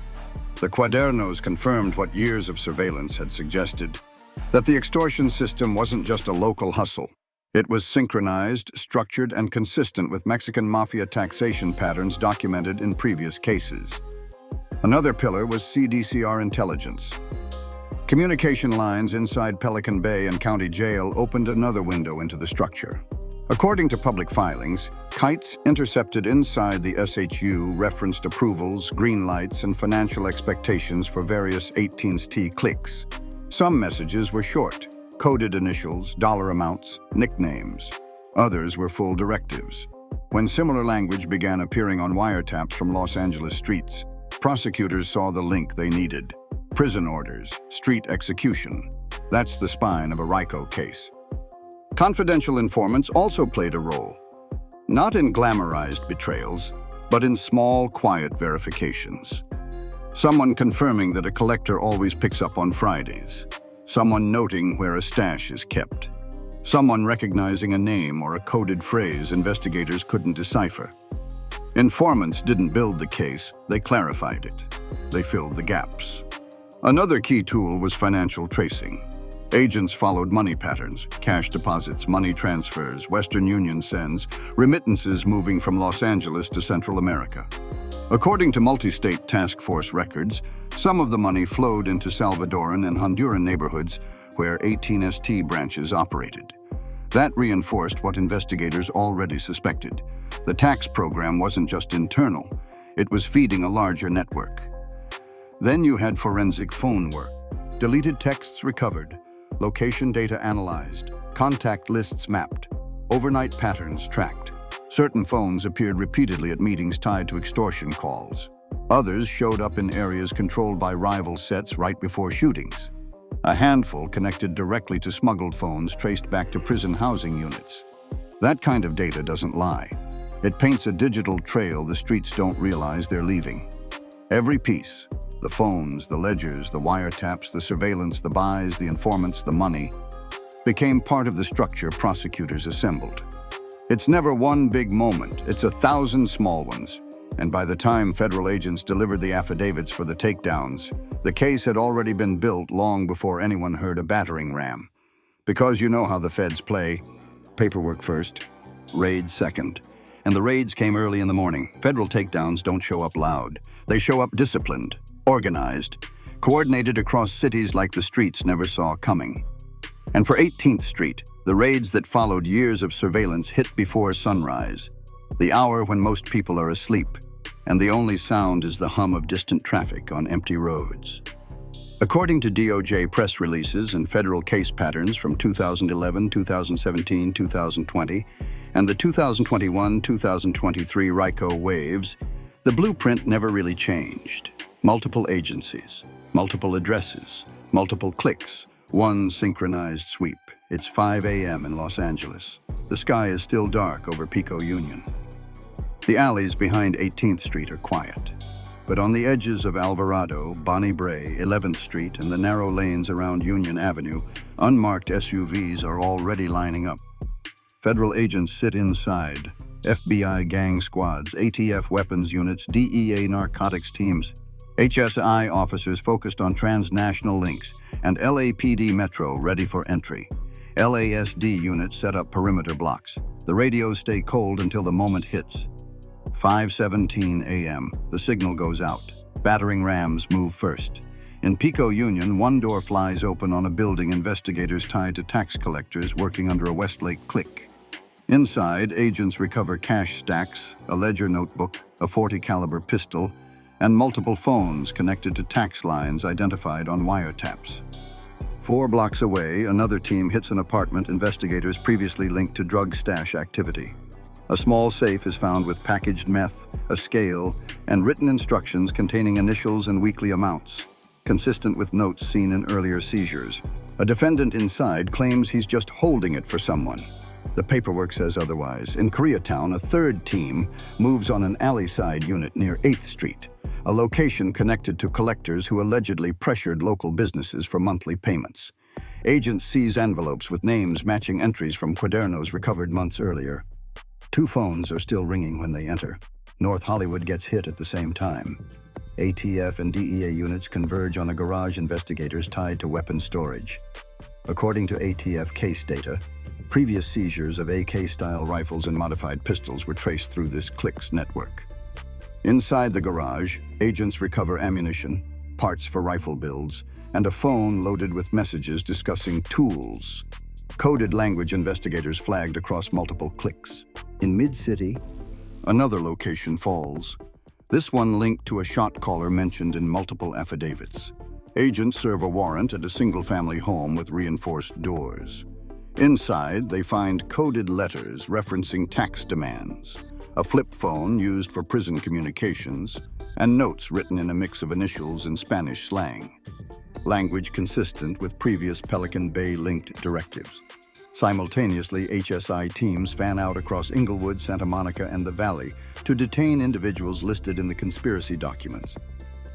the cuadernos confirmed what years of surveillance had suggested, that the extortion system wasn't just a local hustle. It was synchronized, structured, and consistent with Mexican Mafia taxation patterns documented in previous cases. Another pillar was CDCR intelligence. Communication lines inside Pelican Bay and County Jail opened another window into the structure. According to public filings, kites intercepted inside the SHU referenced approvals, green lights, and financial expectations for various 18th cliques. Some messages were short, coded initials, dollar amounts, nicknames. Others were full directives. When similar language began appearing on wiretaps from Los Angeles streets, prosecutors saw the link they needed. Prison orders, street execution. That's the spine of a RICO case. Confidential informants also played a role, not in glamorized betrayals, but in small, quiet verifications. Someone confirming that a collector always picks up on Fridays. Someone noting where a stash is kept. Someone recognizing a name or a coded phrase investigators couldn't decipher. Informants didn't build the case, they clarified it. They filled the gaps. Another key tool was financial tracing. Agents followed money patterns, cash deposits, money transfers, Western Union sends, remittances moving from Los Angeles to Central America. According to multi-state task force records, some of the money flowed into Salvadoran and Honduran neighborhoods where 18ST branches operated. That reinforced what investigators already suspected. The tax program wasn't just internal, it was feeding a larger network. Then you had forensic phone work. Deleted texts recovered, location data analyzed, contact lists mapped, overnight patterns tracked. Certain phones appeared repeatedly at meetings tied to extortion calls. Others showed up in areas controlled by rival sets right before shootings. A handful connected directly to smuggled phones traced back to prison housing units. That kind of data doesn't lie. It paints a digital trail the streets don't realize they're leaving. Every piece, the phones, the ledgers, the wiretaps, the surveillance, the buys, the informants, the money, became part of the structure prosecutors assembled. It's never one big moment, it's 1,000 small ones. And by the time federal agents delivered the affidavits for the takedowns, the case had already been built long before anyone heard a battering ram. Because you know how the feds play, paperwork first, raids second. And the raids came early in the morning. Federal takedowns don't show up loud. They show up disciplined, organized, coordinated across cities like the streets never saw coming. And for 18th Street, the raids that followed years of surveillance hit before sunrise, the hour when most people are asleep, and the only sound is the hum of distant traffic on empty roads. According to DOJ press releases and federal case patterns from 2011, 2017, 2020, and the 2021-2023 RICO waves, the blueprint never really changed. Multiple agencies, multiple addresses, multiple cliques, One synchronized sweep. It's 5 a.m. in Los Angeles. The sky is still dark over Pico-Union. The alleys behind 18th Street are quiet. But on the edges of Alvarado, Bonnie Bray, 11th Street, and the narrow lanes around Union Avenue, unmarked SUVs are already lining up. Federal agents sit inside. FBI gang squads, ATF weapons units, DEA narcotics teams, HSI officers focused on transnational links, and LAPD Metro ready for entry. LASD units set up perimeter blocks. The radios stay cold until the moment hits. 5:17 a.m. The signal goes out. Battering rams move first. In Pico-Union, one door flies open on a building investigators tied to tax collectors working under a Westlake clique. Inside, agents recover cash stacks, a ledger notebook, a .40 caliber pistol, and multiple phones connected to tax lines identified on wiretaps. 4 blocks away, another team hits an apartment investigators previously linked to drug stash activity. A small safe is found with packaged meth, a scale, and written instructions containing initials and weekly amounts, consistent with notes seen in earlier seizures. A defendant inside claims he's just holding it for someone. The paperwork says otherwise. In Koreatown, a third team moves on an alley-side unit near 8th Street, a location connected to collectors who allegedly pressured local businesses for monthly payments. Agents seize envelopes with names matching entries from cuadernos recovered months earlier. 2 phones are still ringing when they enter. North Hollywood gets hit at the same time. ATF and DEA units converge on a garage investigators tied to weapons storage. According to ATF case data, previous seizures of AK-style rifles and modified pistols were traced through this cliques network. Inside the garage, agents recover ammunition, parts for rifle builds, and a phone loaded with messages discussing tools. Coded language investigators flagged across multiple cliques. In Mid-City, another location falls. This one linked to a shot caller mentioned in multiple affidavits. Agents serve a warrant at a single-family home with reinforced doors. Inside, they find coded letters referencing tax demands, a flip phone used for prison communications, and notes written in a mix of initials and Spanish slang. Language consistent with previous Pelican Bay linked directives. Simultaneously, HSI teams fan out across Inglewood, Santa Monica, and the Valley to detain individuals listed in the conspiracy documents.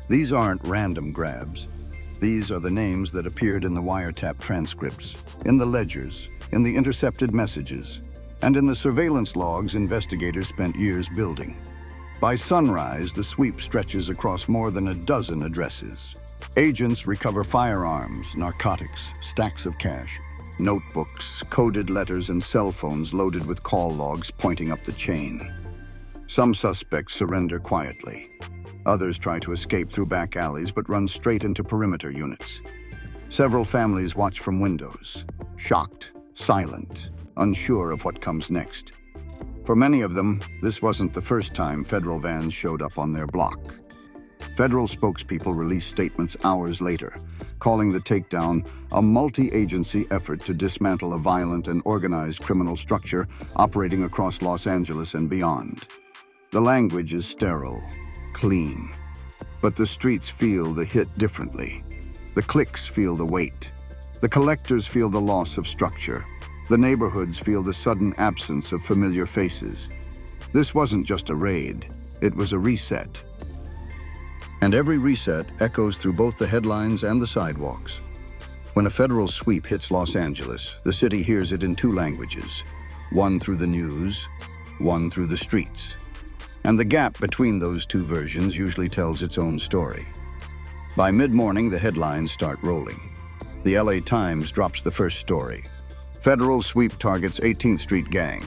These aren't random grabs. These are the names that appeared in the wiretap transcripts, in the ledgers, in the intercepted messages, and in the surveillance logs investigators spent years building. By sunrise, the sweep stretches across more than a dozen addresses. Agents recover firearms, narcotics, stacks of cash, notebooks, coded letters, and cell phones loaded with call logs pointing up the chain. Some suspects surrender quietly. Others try to escape through back alleys but run straight into perimeter units. Several families watch from windows, shocked, silent, unsure of what comes next. For many of them, this wasn't the first time federal vans showed up on their block. Federal spokespeople released statements hours later, calling the takedown a multi-agency effort to dismantle a violent and organized criminal structure operating across Los Angeles and beyond. The language is sterile, clean, but the streets feel the hit differently. The cliques feel the weight. The collectors feel the loss of structure. The neighborhoods feel the sudden absence of familiar faces. This wasn't just a raid, it was a reset. And every reset echoes through both the headlines and the sidewalks. When a federal sweep hits Los Angeles, the city hears it in 2 languages, one through the news, one through the streets. And the gap between those 2 versions usually tells its own story. By mid-morning, the headlines start rolling. The LA Times drops the first story. Federal sweep targets 18th Street gang.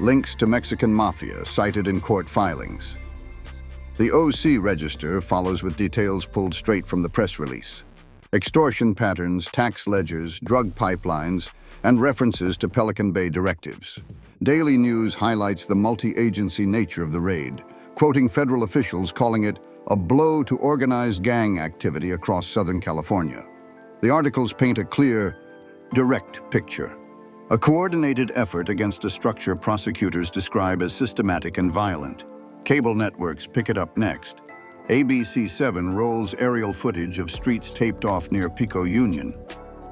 Links to Mexican Mafia cited in court filings. The OC Register follows with details pulled straight from the press release. Extortion patterns, tax ledgers, drug pipelines, and references to Pelican Bay directives. Daily News highlights the multi-agency nature of the raid, quoting federal officials calling it a blow to organized gang activity across Southern California. The articles paint a clear, direct picture. A coordinated effort against a structure prosecutors describe as systematic and violent. Cable networks pick it up next. ABC7 rolls aerial footage of streets taped off near Pico-Union.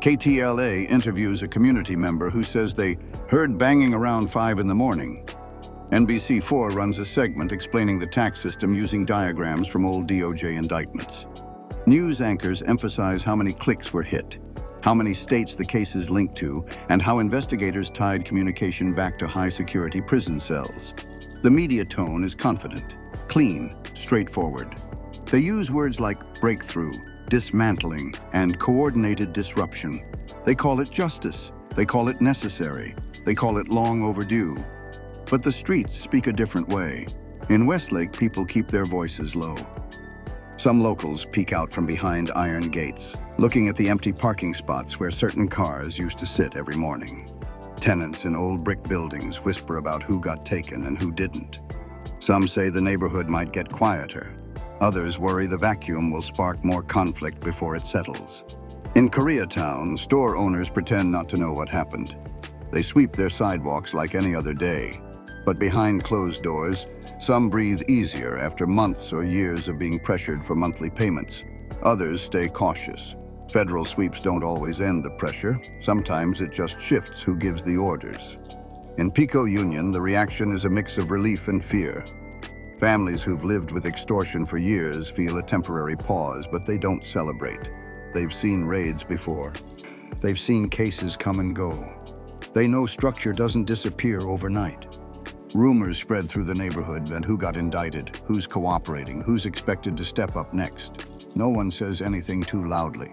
KTLA interviews a community member who says they heard banging around 5 in the morning. NBC4 runs a segment explaining the tax system using diagrams from old DOJ indictments. News anchors emphasize how many cliques were hit, how many states the case is linked to, and how investigators tied communication back to high-security prison cells. The media tone is confident, clean, straightforward. They use words like breakthrough, dismantling, and coordinated disruption. They call it justice. They call it necessary. They call it long overdue. But the streets speak a different way. In Westlake, people keep their voices low. Some locals peek out from behind iron gates, looking at the empty parking spots where certain cars used to sit every morning. Tenants in old brick buildings whisper about who got taken and who didn't. Some say the neighborhood might get quieter. Others worry the vacuum will spark more conflict before it settles. In Koreatown, store owners pretend not to know what happened. They sweep their sidewalks like any other day. But behind closed doors, some breathe easier after months or years of being pressured for monthly payments. Others stay cautious. Federal sweeps don't always end the pressure. Sometimes it just shifts who gives the orders. In Pico-Union, the reaction is a mix of relief and fear. Families who've lived with extortion for years feel a temporary pause, but they don't celebrate. They've seen raids before. They've seen cases come and go. They know structure doesn't disappear overnight. Rumors spread through the neighborhood about who got indicted, who's cooperating, who's expected to step up next. No one says anything too loudly.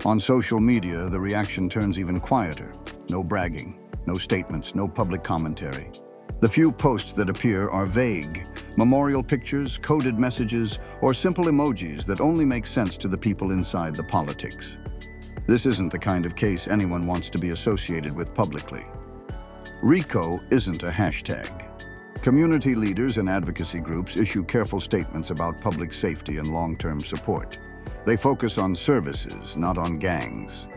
On social media, the reaction turns even quieter. No bragging, no statements, no public commentary. The few posts that appear are vague, memorial pictures, coded messages, or simple emojis that only make sense to the people inside the politics. This isn't the kind of case anyone wants to be associated with publicly. RICO isn't a hashtag. Community leaders and advocacy groups issue careful statements about public safety and long-term support. They focus on services, not on gangs.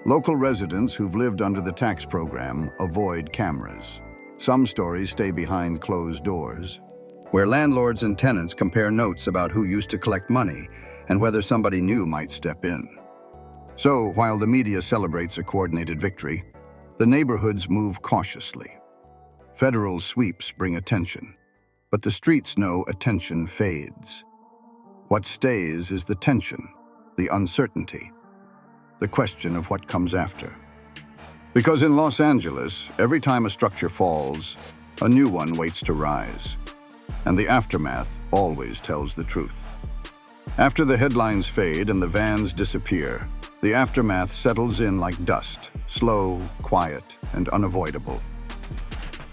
Local residents who've lived under the tax program avoid cameras. Some stories stay behind closed doors, where landlords and tenants compare notes about who used to collect money and whether somebody new might step in. So, while the media celebrates a coordinated victory, the neighborhoods move cautiously. Federal sweeps bring attention, but the streets know attention fades. What stays is the tension, the uncertainty, the question of what comes after. Because in Los Angeles, every time a structure falls, a new one waits to rise. And the aftermath always tells the truth. After the headlines fade and the vans disappear, the aftermath settles in like dust, slow, quiet, and unavoidable.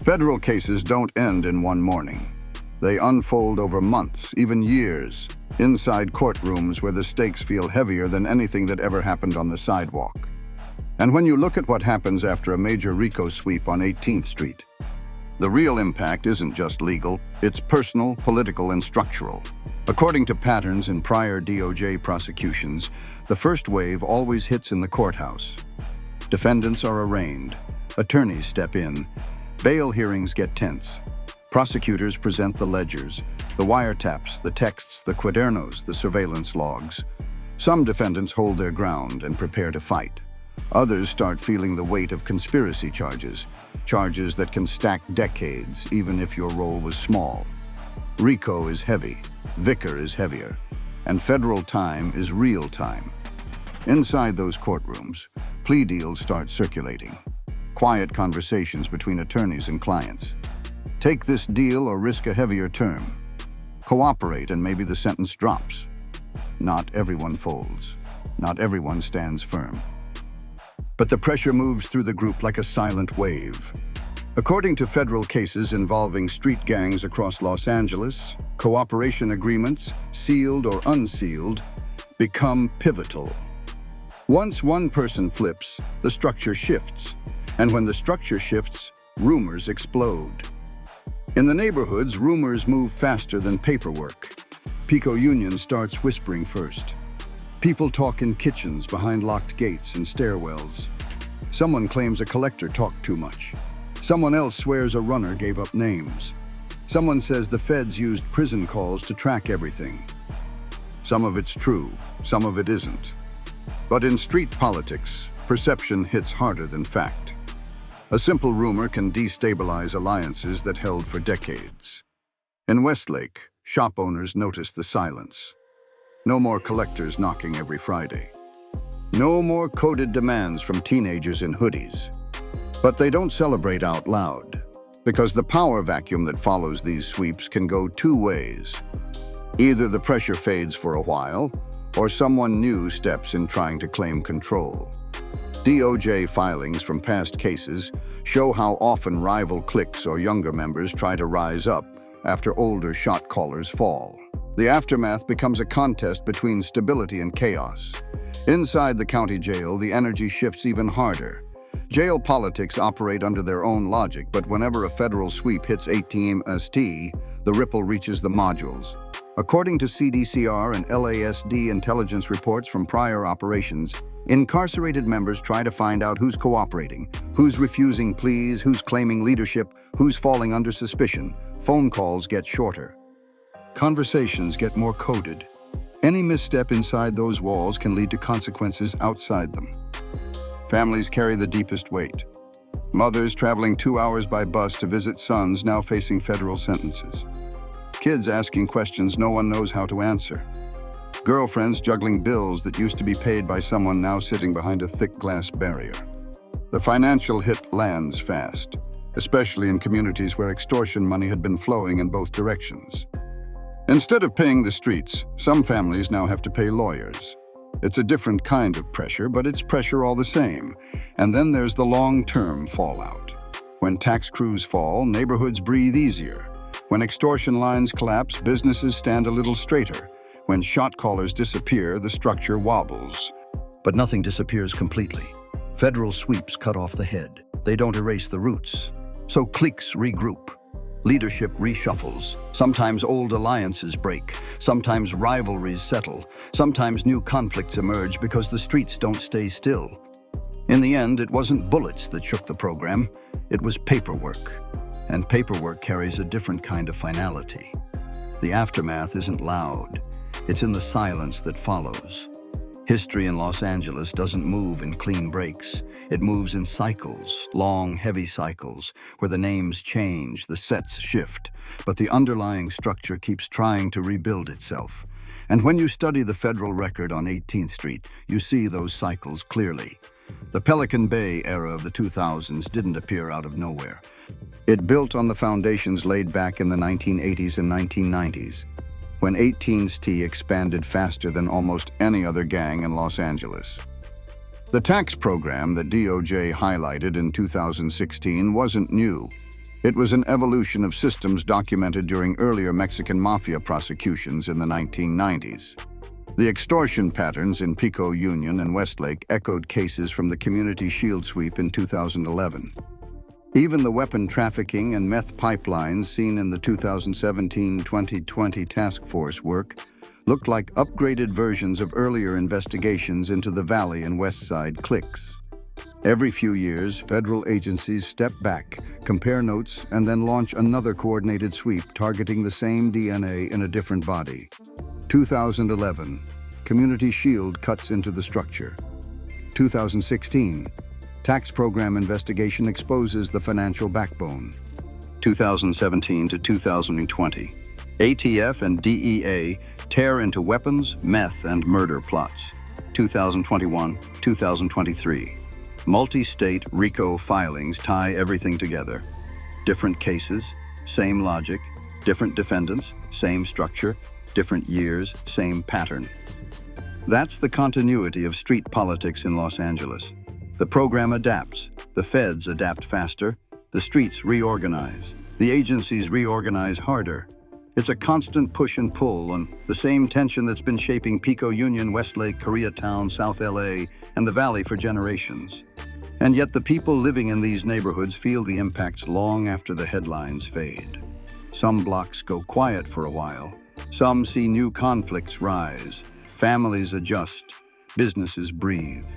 Federal cases don't end in one morning. They unfold over months, even years, inside courtrooms where the stakes feel heavier than anything that ever happened on the sidewalk. And when you look at what happens after a major RICO sweep on 18th Street, the real impact isn't just legal, it's personal, political, and structural. According to patterns in prior DOJ prosecutions, the first wave always hits in the courthouse. Defendants are arraigned, attorneys step in, bail hearings get tense. Prosecutors present the ledgers, the wiretaps, the texts, the cuadernos, the surveillance logs. Some defendants hold their ground and prepare to fight. Others start feeling the weight of conspiracy charges, charges that can stack decades, even if your role was small. RICO is heavy, Vicar is heavier, and federal time is real time. Inside those courtrooms, plea deals start circulating. Quiet conversations between attorneys and clients. Take this deal or risk a heavier term. Cooperate and maybe the sentence drops. Not everyone folds. Not everyone stands firm. But the pressure moves through the group like a silent wave. According to federal cases involving street gangs across Los Angeles, cooperation agreements, sealed or unsealed, become pivotal. Once one person flips, the structure shifts. And when the structure shifts, rumors explode. In the neighborhoods, rumors move faster than paperwork. Pico-Union starts whispering first. People talk in kitchens behind locked gates and stairwells. Someone claims a collector talked too much. Someone else swears a runner gave up names. Someone says the feds used prison calls to track everything. Some of it's true, some of it isn't. But in street politics, perception hits harder than fact. A simple rumor can destabilize alliances that held for decades. In Westlake, shop owners noticed the silence. No more collectors knocking every Friday. No more coded demands from teenagers in hoodies. But they don't celebrate out loud, because the power vacuum that follows these sweeps can go two ways. Either the pressure fades for a while, or someone new steps in trying to claim control. DOJ filings from past cases show how often rival cliques or younger members try to rise up after older shot callers fall. The aftermath becomes a contest between stability and chaos. Inside the county jail, the energy shifts even harder. Jail politics operate under their own logic, but whenever a federal sweep hits ATM-ST, the ripple reaches the modules. According to CDCR and LASD intelligence reports from prior operations, incarcerated members try to find out who's cooperating, who's refusing pleas, who's claiming leadership, who's falling under suspicion. Phone calls get shorter. Conversations get more coded. Any misstep inside those walls can lead to consequences outside them. Families carry the deepest weight. Mothers traveling 2 hours by bus to visit sons now facing federal sentences. Kids asking questions no one knows how to answer. Girlfriends juggling bills that used to be paid by someone now sitting behind a thick glass barrier. The financial hit lands fast, especially in communities where extortion money had been flowing in both directions. Instead of paying the streets, some families now have to pay lawyers. It's a different kind of pressure, but it's pressure all the same. And then there's the long-term fallout. When tax crews fall, neighborhoods breathe easier. When extortion lines collapse, businesses stand a little straighter. When shot callers disappear, the structure wobbles. But nothing disappears completely. Federal sweeps cut off the head. They don't erase the roots. So cliques regroup. Leadership reshuffles. Sometimes old alliances break. Sometimes rivalries settle. Sometimes new conflicts emerge because the streets don't stay still. In the end, it wasn't bullets that shook the program. It was paperwork. And paperwork carries a different kind of finality. The aftermath isn't loud. It's in the silence that follows. History in Los Angeles doesn't move in clean breaks. It moves in cycles, long, heavy cycles, where the names change, the sets shift, but the underlying structure keeps trying to rebuild itself. And when you study the federal record on 18th Street, you see those cycles clearly. The Pelican Bay era of the 2000s didn't appear out of nowhere. It built on the foundations laid back in the 1980s and 1990s, when 18th Street expanded faster than almost any other gang in Los Angeles. The tax program that DOJ highlighted in 2016 wasn't new. It was an evolution of systems documented during earlier Mexican Mafia prosecutions in the 1990s. The extortion patterns in Pico-Union and Westlake echoed cases from the Community Shield sweep in 2011. Even the weapon trafficking and meth pipelines seen in the 2017-2020 task force work looked like upgraded versions of earlier investigations into the Valley and West Side cliques. Every few years, federal agencies step back, compare notes, and then launch another coordinated sweep targeting the same DNA in a different body. 2011, Community Shield cuts into the structure. 2016, tax program investigation exposes the financial backbone. 2017 to 2020, ATF and DEA tear into weapons, meth, and murder plots. 2021, 2023. Multi-state RICO filings tie everything together. Different cases, same logic, different defendants, same structure, different years, same pattern. That's the continuity of street politics in Los Angeles. The program adapts, the feds adapt faster, the streets reorganize, the agencies reorganize harder. It's a constant push and pull on the same tension that's been shaping Pico-Union, Westlake, Koreatown, South LA, and the Valley for generations. And yet the people living in these neighborhoods feel the impacts long after the headlines fade. Some blocks go quiet for a while. Some see new conflicts rise. Families adjust. Businesses breathe.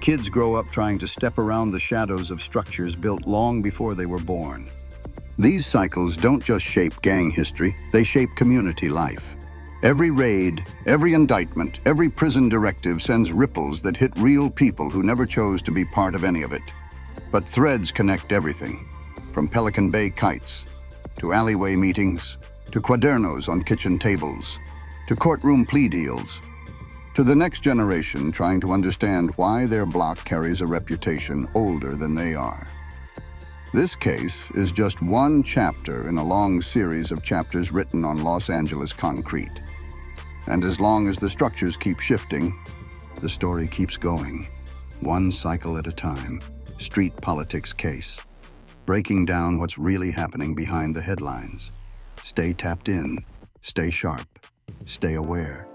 Kids grow up trying to step around the shadows of structures built long before they were born. These cycles don't just shape gang history, they shape community life. Every raid, every indictment, every prison directive sends ripples that hit real people who never chose to be part of any of it. But threads connect everything, from Pelican Bay kites, to alleyway meetings, to cuadernos on kitchen tables, to courtroom plea deals, to the next generation trying to understand why their block carries a reputation older than they are. This case is just one chapter in a long series of chapters written on Los Angeles concrete. And as long as the structures keep shifting, the story keeps going, one cycle at a time. Street politics case, breaking down what's really happening behind the headlines. Stay tapped in, stay sharp, stay aware.